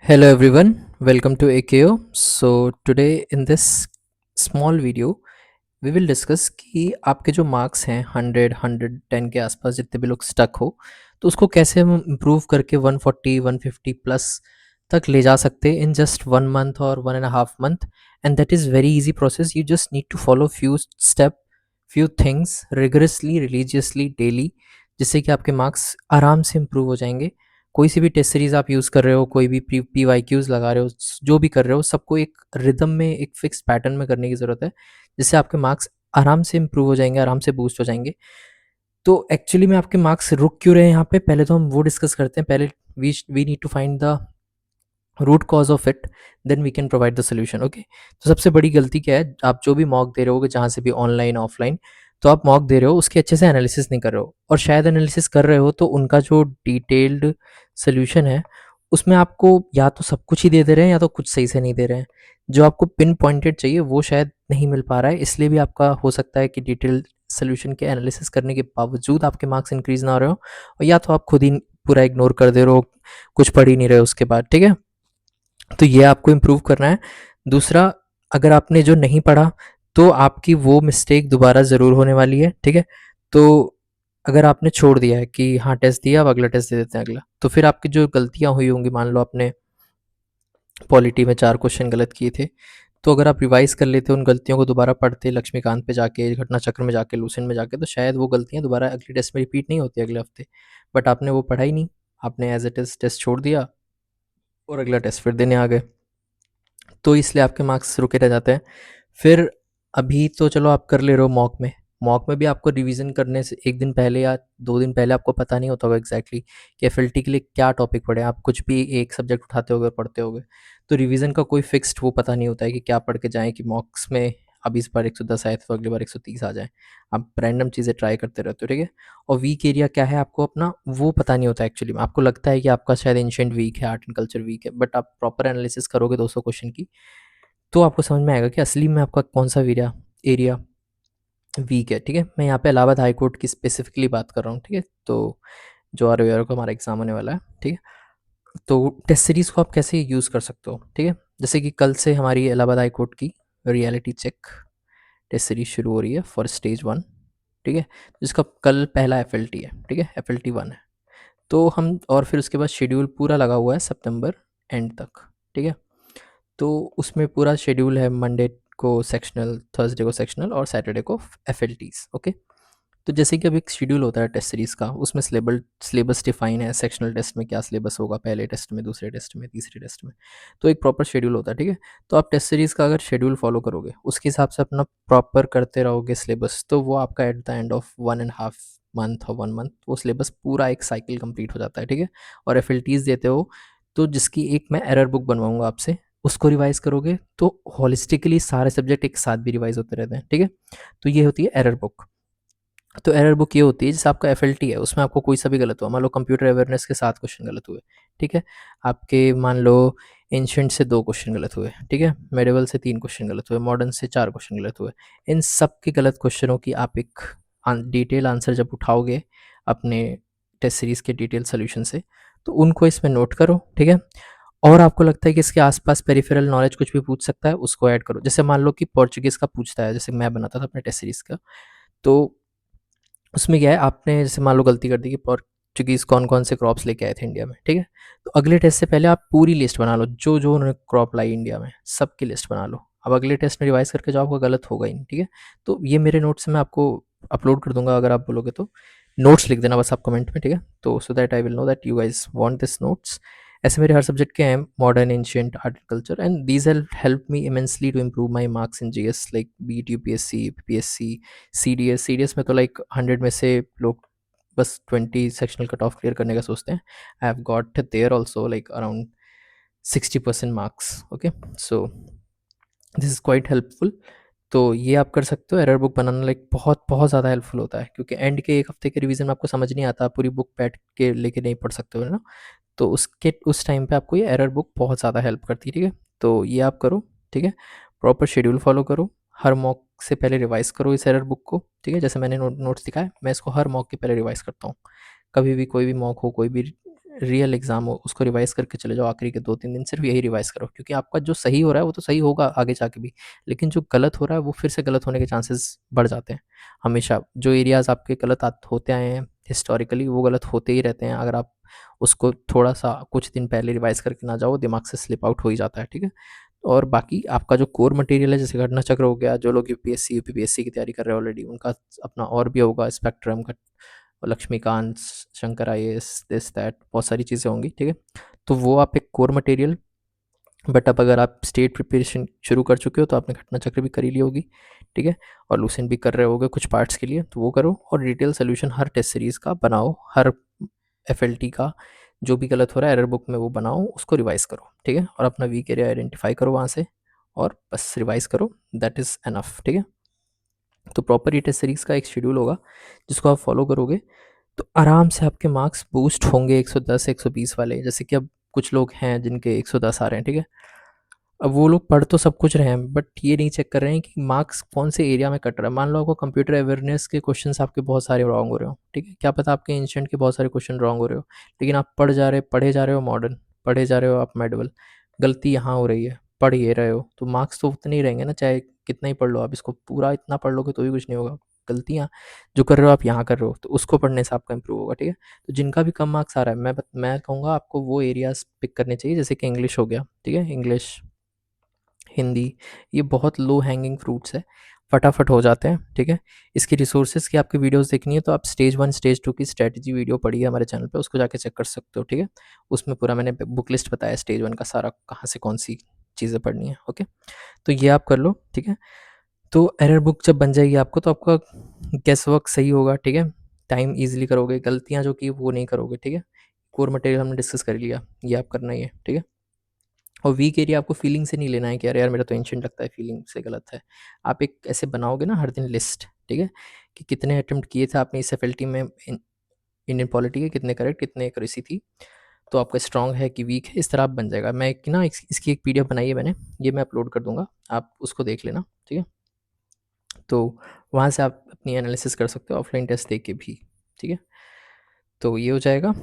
Hello everyone, welcome to AKO. So today in this small video we will discuss कि आपके जो marks हैं 100 110 के आसपास जितने भी लोग स्टक हो तो उसको कैसे हम इम्प्रूव करके 140 150 प्लस तक ले जा सकते हैं इन जस्ट 1 मंथ और 1.5 month. And that is very easy process. You just need to follow few step, few things rigorously religiously daily, जिससे कि आपके मार्क्स आराम से इम्प्रूव हो जाएंगे. कोई सी भी टेस्ट सीरीज़ आप यूज़ कर रहे हो, कोई भी पी वाई क्यूज़ लगा रहे हो, जो भी कर रहे हो सबको एक रिदम में, एक फिक्स पैटर्न में करने की ज़रूरत है, जिससे आपके मार्क्स आराम से इम्प्रूव हो जाएंगे, आराम से बूस्ट हो जाएंगे. तो एक्चुअली में आपके मार्क्स रुक क्यों रहे हैं यहाँ पे, पहले तो हम वो डिस्कस करते हैं. पहले we need to find the root cause of it, then we can provide the solution. Okay, तो सबसे बड़ी गलती क्या है, आप जो भी मॉक दे रहे हो जहाँ से भी ऑनलाइन ऑफलाइन, तो आप मॉक दे रहे हो उसके अच्छे से एनालिसिस नहीं कर रहे हो, और शायद एनालिसिस कर रहे हो तो उनका जो डिटेल्ड सोल्यूशन है उसमें आपको या तो सब कुछ ही दे रहे हैं या तो कुछ सही से नहीं दे रहे हैं. जो आपको पिन पॉइंटेड चाहिए वो शायद नहीं मिल पा रहा है, इसलिए भी आपका हो सकता है कि डिटेल्ड सोल्यूशन के एनालिसिस करने के बावजूद आपके मार्क्स इंक्रीज ना हो रहे हो, और या तो आप खुद ही पूरा इग्नोर कर दे रहे हो, कुछ पढ़ ही नहीं रहे हो उसके बाद. ठीक है, तो ये आपको इम्प्रूव करना है. दूसरा, अगर आपने जो नहीं पढ़ा तो आपकी वो मिस्टेक दोबारा ज़रूर होने वाली है. ठीक है, तो अगर आपने छोड़ दिया है कि हाँ टेस्ट दिया, अब अगला टेस्ट दे देते हैं अगला, तो फिर आपकी जो गलतियाँ हुई होंगी, मान लो आपने पॉलिटी में 4 क्वेश्चन गलत किए थे, तो अगर आप रिवाइज कर लेते उन गलतियों को, दोबारा पढ़ते लक्ष्मीकांत पे जाके, घटना चक्र में जाके, लूसेंट में जाके, तो शायद वो गलतियाँ दोबारा अगले टेस्ट में रिपीट नहीं होती अगले हफ्ते. बट आपने वो पढ़ा ही नहीं, आपने एज इट इज़ टेस्ट छोड़ दिया और अगला टेस्ट फिर देने आ गए, तो इसलिए आपके मार्क्स रुके रह जाते हैं. फिर अभी तो चलो आप कर ले रहे हो मॉक में, मॉक में भी आपको रिवीजन करने से एक दिन पहले या 2 दिन पहले आपको पता नहीं होता होगा एग्जैक्टली कि एफएलटी के लिए क्या टॉपिक पढ़े. आप कुछ भी एक सब्जेक्ट उठाते होगे और पढ़ते होगे, तो रिवीजन का कोई फिक्स्ड वो पता नहीं होता है कि क्या पढ़ के जाएं, कि मॉक्स में अब इस बार 110 आए तो अगली बार 130 आ जाए. आप रैंडम चीज़ें ट्राई करते रहते हो. ठीक है, और वीक एरिया क्या है आपको अपना वो पता नहीं होता एक्चुअली में. आपको लगता है कि आपका शायद एंशिएंट वीक है, आर्ट एंड कल्चर वीक है, बट आप प्रॉपर एनालिसिस करोगे 200 क्वेश्चन की, तो आपको समझ में आएगा कि असली में आपका कौन सा एरिया एरिया वीक है. ठीक है, मैं यहाँ पे इलाहाबाद हाई कोर्ट की स्पेसिफिकली बात कर रहा हूँ. ठीक है, तो जो आ रहे को हमारा एग्जाम होने वाला है. ठीक है, तो टेस्ट सीरीज़ को आप कैसे यूज़ कर सकते हो. ठीक है, जैसे कि कल से हमारी इलाहाबाद हाई कोर्ट की रियलिटी चेक टेस्ट सीरीज शुरू हो रही है फॉर स्टेज 1. ठीक है, जिसका कल पहला एफएलटी है. ठीक है, एफएलटी 1 है. तो हम, और फिर उसके बाद शेड्यूल पूरा लगा हुआ है सितंबर एंड तक. ठीक है, तो उसमें पूरा शेड्यूल है, मंडे को सेक्शनल, थर्सडे को सेक्शनल और सैटरडे को एफएलटीज. ओके, तो जैसे कि अब एक शेड्यूल होता है टेस्ट सीरीज़ का, उसमें सिलेबस डिफाइन है, सेक्शनल टेस्ट में क्या सिलेबस होगा, पहले टेस्ट में, दूसरे टेस्ट में, तीसरे टेस्ट में, तो एक प्रॉपर शेड्यूल होता है. ठीक है, तो आप टेस्ट सीरीज़ का अगर शेड्यूल फॉलो करोगे, उसके हिसाब से अपना प्रॉपर करते रहोगे सिलेबस, तो वो आपका at the end of 1.5 month और 1 मंथ वो सिलेबस पूरा एक साइकिल कंप्लीट हो जाता है. ठीक है, और एफ देते हो, तो जिसकी एक मैं एरर बुक बनवाऊंगा आपसे, उसको रिवाइज करोगे तो होलिस्टिकली सारे सब्जेक्ट एक साथ भी रिवाइज होते रहते हैं. ठीक है, तो ये होती है एरर बुक. तो एरर बुक ये होती है, जैसे आपका एफएलटी है उसमें आपको कोई सा भी गलत हुआ, मान लो कंप्यूटर अवेयरनेस के 7 क्वेश्चन गलत हुए. ठीक है, आपके मान लो एंशंट से 2 क्वेश्चन गलत हुए. ठीक है, मेडिवल से 3 क्वेश्चन गलत हुए, मॉडर्न से 4 क्वेश्चन गलत हुए. इन सब के गलत क्वेश्चनों की आप एक डिटेल आंसर जब उठाओगे अपने टेस्ट सीरीज के डिटेल सोल्यूशन से, तो उनको इसमें नोट करो. ठीक है, और आपको लगता है कि इसके आसपास पेरिफेरल नॉलेज कुछ भी पूछ सकता है, उसको ऐड करो. जैसे मान लो कि पोर्चुगीज़ का पूछता है, जैसे मैं बनाता था अपने टेस्ट सीरीज का, तो उसमें क्या है, आपने जैसे मान लो गलती कर दी कि पोर्चुगीज़ कौन कौन से क्रॉप्स लेके आए थे इंडिया में. ठीक है, तो अगले टेस्ट से पहले आप पूरी लिस्ट बना लो, जो जो उन्होंने क्रॉप लाई इंडिया में, सबकी लिस्ट बना लो. अब अगले टेस्ट में रिवाइज करके जो आपका गलत होगा ही नहीं. ठीक है, तो ये मेरे नोट्स में आपको अपलोड कर दूंगा, अगर आप बोलोगे तो नोट्स लिख देना बस आप कमेंट में. ठीक है, तो so that I will know that you guys want this notes. ऐसे मेरे हर सब्जेक्ट के हैं, modern, ancient, art culture, and these help me immensely to improve my marks in GS, like beat UPSC, PPSC, CDS में तो like 100 में से लोग बस 20 सेक्शनल कट ऑफ क्लियर करने का सोचते हैं. I have got there also like around 60% marks. Okay, so this is quite helpful. तो ये आप कर सकते हो. एरर बुक बनाना लाइक बहुत बहुत ज़्यादा हेल्पफुल होता है, क्योंकि एंड के एक हफ्ते के रिवीजन में आपको समझ नहीं आता, पूरी बुक बैठ के लेके नहीं पढ़ सकते हो ना, तो उसके उस टाइम पे आपको ये एरर बुक बहुत ज़्यादा हेल्प करती है. ठीक है, तो ये आप करो. ठीक है, प्रॉपर शेड्यूल फॉलो करो, हर मॉक से पहले रिवाइज करो इस एरर बुक को. ठीक है, जैसे मैंने नोट्स दिखाया, मैं इसको हर मॉक के पहले रिवाइज करता हूँ. कभी भी कोई भी मॉक हो, कोई भी रियल एग्ज़ाम हो उसको रिवाइज़ करके चले जाओ, आखिरी के 2-3 दिन सिर्फ यही रिवाइज़ करो, क्योंकि आपका जो सही हो रहा है वो तो सही होगा आगे जाके भी, लेकिन जो गलत हो रहा है वो फिर से गलत होने के चांसेस बढ़ जाते हैं। हमेशा जो एरियाज़ आपके गलत होते आए हैं हिस्टोरिकली, वो गलत होते ही रहते हैं। अगर आप उसको थोड़ा सा कुछ दिन पहले रिवाइज़ करके ना जाओ, दिमाग से स्लिप आउट हो ही जाता है, ठीक है। और बाकी आपका जो कोर मटेरियल है, जैसे घटना चक्र हो गया, जो लोग यूपीएससी यूपीपीएससी की तैयारी कर रहे हैं ऑलरेडी, उनका अपना और भी होगा, स्पेक्ट्रम का, Laxmikanth, Shankar IAS, this that, बहुत सारी चीज़ें होंगी, ठीक है। तो वो आप एक कोर मटेरियल, बट अब अगर आप स्टेट प्रिपरेशन शुरू कर चुके हो तो आपने घटना चक्र भी कर ही ली होगी, ठीक है, और लूसेंट भी कर रहे होगे कुछ पार्ट्स के लिए, तो वो करो। और डिटेल सोल्यूशन हर टेस्ट सीरीज़ का बनाओ, हर एफएलटी का जो भी गलत हो रहा है एरर बुक में वो बनाओ, उसको रिवाइज़ करो, ठीक है, और अपना वीक एरिया आइडेंटिफाई करो वहाँ से, और बस रिवाइज़ करो, दैट इज़ एनफ, ठीक है। तो प्रॉपर ये टेस्ट सीरीज़ का एक शेड्यूल होगा जिसको आप फॉलो करोगे तो आराम से आपके मार्क्स बूस्ट होंगे 110 120 वाले। जैसे कि अब कुछ लोग हैं जिनके 110 आ रहे हैं, ठीक है। अब वो लोग पढ़ तो सब कुछ रहे हैं, बट ये नहीं चेक कर रहे हैं कि मार्क्स कौन से एरिया में कट रहा है। मान लो आपको कंप्यूटर अवेयरनेस के क्वेश्चंस आपके बहुत सारे रॉन्ग हो रहे हो, ठीक है, क्या पता आपके एंशिएंट के बहुत सारे क्वेश्चन रॉन्ग हो रहे हो, लेकिन आप पढ़े जा रहे हो मॉडर्न, पढ़े जा रहे हो आप मेडवल, गलती यहाँ हो रही है, पढ़ ये रहे हो, तो मार्क्स तो उतने ही रहेंगे ना, चाहे कितना ही पढ़ लो आप। इसको पूरा इतना पढ़ लोगे तो भी कुछ नहीं होगा। गलतियाँ जो कर रहे हो आप यहाँ कर रहे हो, तो उसको पढ़ने से आपका इंप्रूव होगा, ठीक है। तो जिनका भी कम मार्क्स आ रहा है, मैं कहूँगा आपको वो एरियाज पिक करने चाहिए, जैसे कि इंग्लिश हो गया, ठीक है, इंग्लिश, हिंदी, ये बहुत लो हैंगिंग फ्रूट्स है, फटाफट हो जाते हैं, ठीक है। इसकी रिसोर्सेज की आपकी वीडियोस देखनी है तो आप स्टेज 1 स्टेज 2 की स्ट्रेटजी वीडियो पढ़ी है हमारे चैनल पे, उसको जाके चेक कर सकते हो, ठीक है। उसमें पूरा मैंने बुक लिस्ट बताया स्टेज 1 का सारा, कहाँ से कौन सी चीज़ें पढ़नी है, ओके। तो ये आप कर लो, ठीक है। तो एरर बुक जब बन जाएगी आपको तो आपका गेस वर्क सही होगा, ठीक है, टाइम ईजिली करोगे, गलतियाँ जो की वो नहीं करोगे, ठीक है। कोर मटेरियल हमने डिस्कस कर लिया, ये आप करना ही है, ठीक है। और वीक एरिया आपको फीलिंग से नहीं लेना है कि अरे यार मेरा तो एंशिएंट लगता है, फीलिंग से गलत है। आप एक ऐसे बनाओगे ना हर दिन लिस्ट, ठीक है, कि कितने अटेम्प्ट किए थे आपने इस एफएलटी में, इंडियन पॉलिटी के कितने करेक्ट, कितने एक्यूरेसी थी, तो आपका स्ट्रॉन्ग है कि वीक है, इस तरह आप बन जाएगा। मैं एक ना इसकी एक पीडीएफ बनाई है मैंने, ये मैं अपलोड कर दूंगा, आप उसको देख लेना, ठीक है। तो वहाँ से आप अपनी एनालिसिस कर सकते हो ऑफलाइन टेस्ट दे के भी, ठीक है। तो ये हो जाएगा।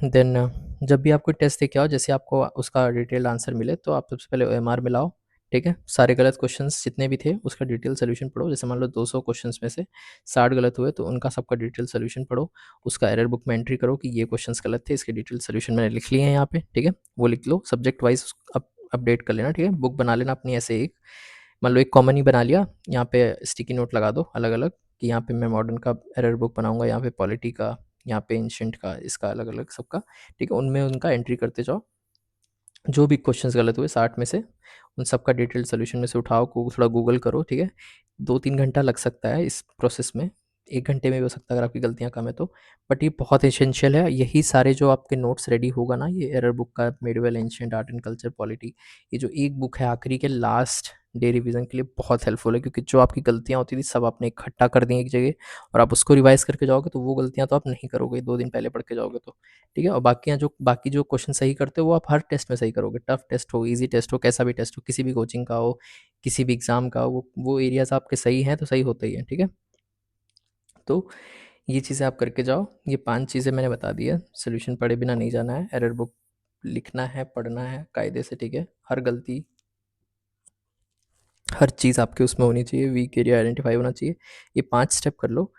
देन जब भी आप कोई टेस्ट दे के आओ, जैसे आपको उसका डिटेल्ड आंसर मिले तो आप सबसे पहले ओएमआर मिलाओ, ठीक है। सारे गलत क्वेश्चंस जितने भी थे उसका डिटेल सोल्यूशन पढ़ो। जैसे मान लो 200 क्वेश्चंस में से 60 गलत हुए तो उनका सबका डिटेल सोल्यूशन पढ़ो। उसका एरर बुक में एंट्री करो कि ये क्वेश्चंस गलत थे, इसके डिटेल सोल्यूशन मैंने लिख लिए हैं यहाँ पे, ठीक है। वो लिख लो, सब्जेक्ट वाइज अपडेट कर लेना, ठीक है। बुक बना लेना अपनी ऐसे एक, मान लो एक कॉमन ही बना लिया, यहाँ पे स्टिकी नोट लगा दो अलग अलग कि यहाँ पे मैं मॉडर्न का एरर बुक बनाऊंगा, यहाँ पे पॉलिटी का, यहाँ पे एंशिएंट का, इसका अलग अलग सबका, ठीक है। उनमें उनका एंट्री करते जाओ, जो भी क्वेश्चंस गलत हुए 60 में से उन सबका डिटेल्ड सोल्यूशन में से उठाओ, थोड़ा गूगल करो, ठीक है। 2-3 घंटा लग सकता है इस प्रोसेस में, 1 घंटे में भी हो सकता है अगर आपकी गलतियाँ कम है तो, बट ये बहुत एसेंशियल है। यही सारे जो आपके नोट्स रेडी होगा ना, ये एरर बुक का, medieval, ancient, art and culture, polity, ये जो एक बुक है आखिरी के लास्ट डे रिवीजन के लिए बहुत हेल्पफुल है, क्योंकि जो आपकी गलतियाँ होती थी सब आपने इकट्ठा कर दी एक जगह, और आप उसको रिवाइज करके जाओगे तो वो गलतियाँ तो आप नहीं करोगे 2 दिन पहले पढ़ के जाओगे तो, ठीक है। और बाकी जो क्वेश्चन सही करते हो वो आप हर टेस्ट में सही करोगे, टफ टेस्ट हो, इजी टेस्ट हो, कैसा भी टेस्ट हो, किसी भी कोचिंग का हो, किसी भी एग्जाम का हो, वो एरियाज आपके सही हैं तो सही होते ही हैं, ठीक है। तो ये चीज़ें आप करके जाओ। ये 5 चीज़ें मैंने बता दी है, सोल्यूशन पढ़े बिना नहीं जाना है, एरर बुक लिखना है, पढ़ना है कायदे से, ठीक है। हर गलती, हर चीज़ आपके उसमें होनी चाहिए, वीक एरिया आइडेंटिफाई होना चाहिए। ये 5 स्टेप कर लो,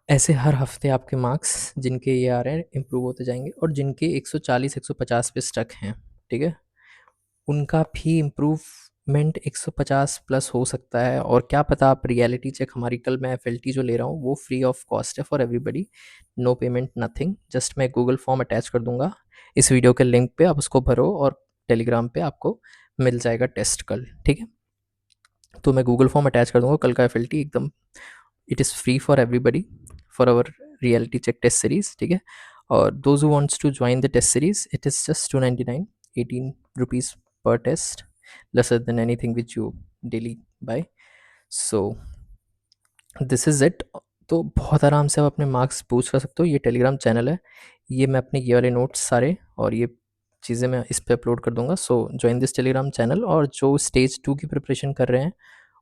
ऐसे हर हफ्ते आपके मार्क्स जिनके ये आ रहे हैं इम्प्रूव होते जाएंगे, और जिनके 140 150 पे स्टक हैं, ठीक है, उनका भी इम्प्रूवमेंट 150 प्लस हो सकता है। और क्या पता आप रियलिटी चेक, हमारी कल मैं एफएलटी जो ले रहा हूँ वो फ्री ऑफ कॉस्ट है for everybody, no payment nothing, just मैं गूगल फॉर्म अटैच कर दूंगा इस वीडियो के लिंक पे, आप उसको भरो और टेलीग्राम पे आपको मिल जाएगा टेस्ट कल, ठीक है। तो मैं गूगल फॉर्म अटैच कर दूंगा कल का एफएलटी एकदम, it is free for everybody for our reality check test series, ठीक है। और those who wants to join the test series, it is just 299, 18 rupees per test, lesser than anything which you daily buy. So this is it. तो बहुत आराम से आप अपने marks पूछ कर सकते हो। ये टेलीग्राम चैनल है, ये मैं अपने ये वाले नोट्स सारे और ये चीज़ें मैं इस पे अपलोड कर दूंगा। सो ज्वाइन दिस टेलीग्राम चैनल। और जो स्टेज 2 की प्रिपरेशन कर रहे हैं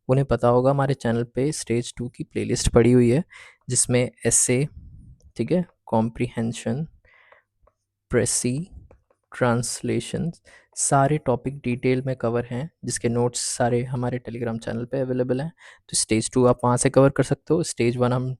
उन्हें पता होगा हमारे चैनल पे स्टेज 2 की प्लेलिस्ट पड़ी हुई है, जिसमें एसे, ठीक है, कॉम्प्रीहेंशन, प्रेसी, ट्रांसलेशन, सारे टॉपिक डिटेल में कवर हैं, जिसके नोट्स सारे हमारे टेलीग्राम चैनल पे अवेलेबल हैं। तो स्टेज 2 आप वहाँ से कवर कर सकते हो। स्टेज 1 हम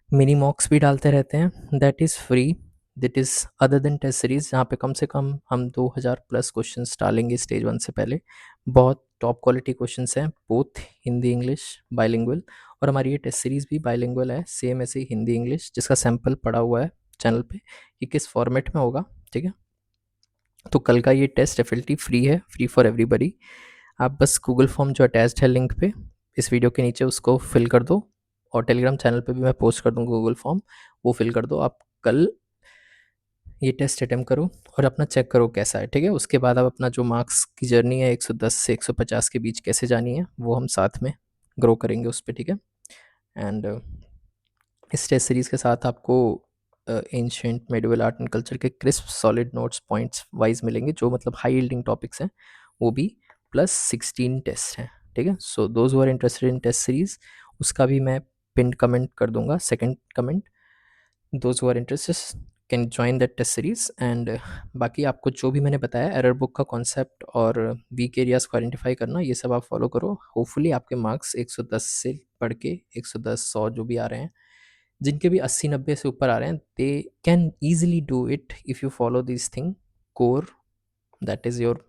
मिनी मॉक्स भी डालते रहते हैं, that is free. That is other than test series, जहाँ पे कम से कम हम 2000 प्लस क्वेश्चंस डालेंगे स्टेज 1 से पहले। बहुत टॉप क्वालिटी क्वेश्चंस हैं, बोथ हिंदी इंग्लिश बाइलिंगुअल। और हमारी ये टेस्ट सीरीज़ भी बाइलिंगुअल है, सेम ऐसे ही हिंदी इंग्लिश, जिसका सैम्पल पड़ा हुआ है चैनल पे कि किस फॉर्मेट में होगा। ठीक है, तो कल का ये टेस्ट डेफिनेटली फ्री है, फ्री फॉर एवरीबडी। आप बस गूगल फॉर्म जो अटैच्ड है लिंक पे इस वीडियो के नीचे, उसको फिल कर दो, और टेलीग्राम चैनल पे भी मैं पोस्ट कर दूँगा गूगल फॉर्म, वो फिल कर दो। आप कल ये टेस्ट अटेम्प्ट करो और अपना चेक करो कैसा है। ठीक है, उसके बाद आप अपना जो मार्क्स की जर्नी है 110 से 150 के बीच कैसे जानी है, वो हम साथ में ग्रो करेंगे उस पर। ठीक है, एंड इस टेस्ट सीरीज़ के साथ आपको ancient medieval art and culture के crisp solid notes points wise मिलेंगे, जो मतलब हाई यील्डिंग टॉपिक्स हैं वो भी, प्लस 16 टेस्ट हैं। ठीक है, so those who are interested in test series, उसका भी मैं पिन कमेंट कर दूंगा, second comment. Those who are interested can join that test series. And बाकी आपको जो भी मैंने बताया, एरर बुक का कॉन्सेप्ट और वीक एरियाज को आइडेंटिफाई करना, ये सब आप फॉलो करो। होपफुली आपके मार्क्स 110 से पढ़ के 110 100 जो भी आ रहे हैं, जिनके भी 80-90 से ऊपर आ रहे हैं, they can easily do it if you follow this thing core, that is your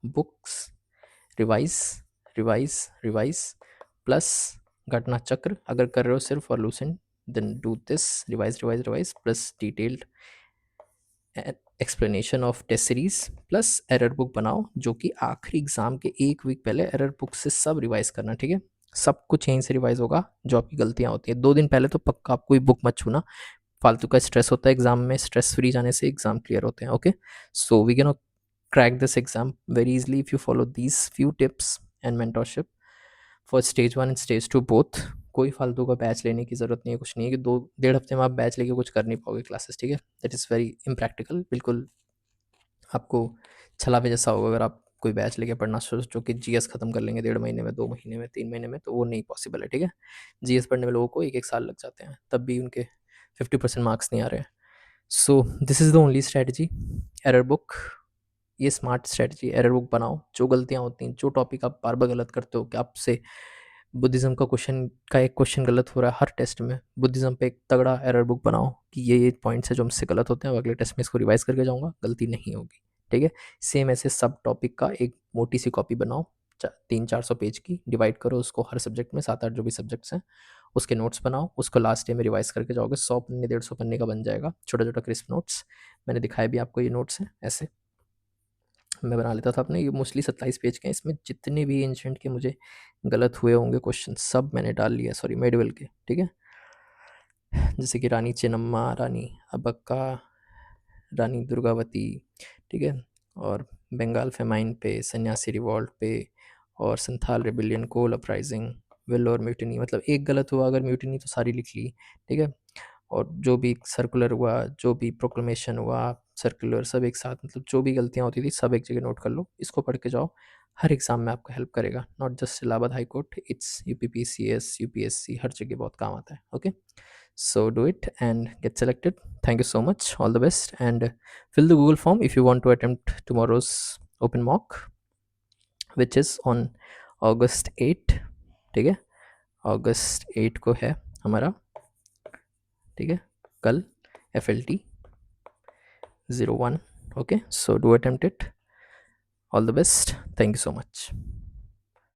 books, revise revise revise, plus Ghatna Chakra अगर कर रहे हो सिर्फ, और Lucent, then do this revise revise revise, plus detailed explanation of test series, plus error book बनाओ, जो कि आखिरी एग्जाम के एक वीक पहले एरर बुक से सब रिवाइज करना। ठीक है, सब कुछ यहीं से रिवाइज होगा, जो आपकी गलतियां होती हैं 2 दिन पहले, तो पक्का आप कोई बुक मत छूना। फालतू का स्ट्रेस होता है एग्जाम में, स्ट्रेस फ्री जाने से एग्जाम क्लियर होते हैं। Okay, so we can crack this exam very easily if you follow these few tips and mentorship for stage 1 and stage 2 both। कोई फालतू का बैच लेने की ज़रूरत नहीं है, कुछ नहीं है कि 2 1.5 हफ्ते में आप बैच लेके कुछ कर नहीं पाओगे क्लासेस। ठीक है, दैट इज़ वेरी इम्प्रैक्टिकल, बिल्कुल आपको छलावे जैसा होगा अगर आप कोई बैच लेके पढ़ना सोचो कि जीएस खत्म कर लेंगे 1.5 महीने में, 2 महीने में, 3 महीने में, तो वो नहीं पॉसिबल है। ठीक है, जीएस पढ़ने में लोगों को 1 1 साल लग जाते हैं, तब भी उनके 50% मार्क्स नहीं आ रहे हैं। सो this is the only strategy, error book. ये स्मार्ट स्ट्रैटेजी, एरर बुक बनाओ। जो गलतियाँ होती हैं, जो टॉपिक आप बार बार गलत करते हो, कि आपसे बुद्धिज़्म का क्वेश्चन का एक क्वेश्चन गलत हो रहा है हर टेस्ट में, बुद्धिज़्म पे एक तगड़ा एरर बुक बनाओ कि ये पॉइंट्स है जो मुझसे गलत होते हैं, अगले टेस्ट में इसको रिवाइज करके जाऊँगा, गलती नहीं होगी। ठीक है, सेम ऐसे सब टॉपिक का एक मोटी सी कॉपी बनाओ, 300-400 पेज की, डिवाइड करो उसको हर सब्जेक्ट में, 7-8 जो भी सब्जेक्ट्स हैं, उसके नोट्स बनाओ, उसको लास्ट डे में रिवाइज करके जाओगे, 100 पन्ने 150 पन्ने का बन जाएगा, छोटा छोटा क्रिस्प नोट्स। मैंने दिखाया भी आपको, ये नोट्स हैं ऐसे मैं बना लेता था अपने। ये मोस्टली 27 पेज के हैं, इसमें जितने भी एंशिएंट के मुझे गलत हुए होंगे क्वेश्चन, सब मैंने डाल लिया, सॉरी मेडिवल के। ठीक है, जैसे कि रानी चेन्नम्मा, रानी अब्बक्का, रानी दुर्गावती, ठीक है, और बंगाल फेमाइन पे, सन्यासी रिवॉल्ट पे, और संथाल रिबिलियन, कोल अपराइजिंग, वेल्लोर म्यूटिनी, मतलब एक गलत हुआ अगर म्यूटिनी तो सारी लिख ली। ठीक है, और जो भी सर्कुलर हुआ, जो भी प्रोक्लेमेशन हुआ सर्कुलर, सब एक साथ, मतलब जो भी गलतियाँ होती थी सब एक जगह नोट कर लो, इसको पढ़ के जाओ, हर एग्जाम में आपको हेल्प करेगा, not just Allahabad high court, it's UPPCS, UPSC, हर जगह बहुत काम आता है। Okay, so do it and get selected. Thank you so much, all the best, and fill the Google form if you want to attempt tomorrow's open mock, which is on August 8। ठीक है, August 8 को है हमारा। ठीक है, कल FLT 01। okay, so do attempt it, all the best, thank you so much।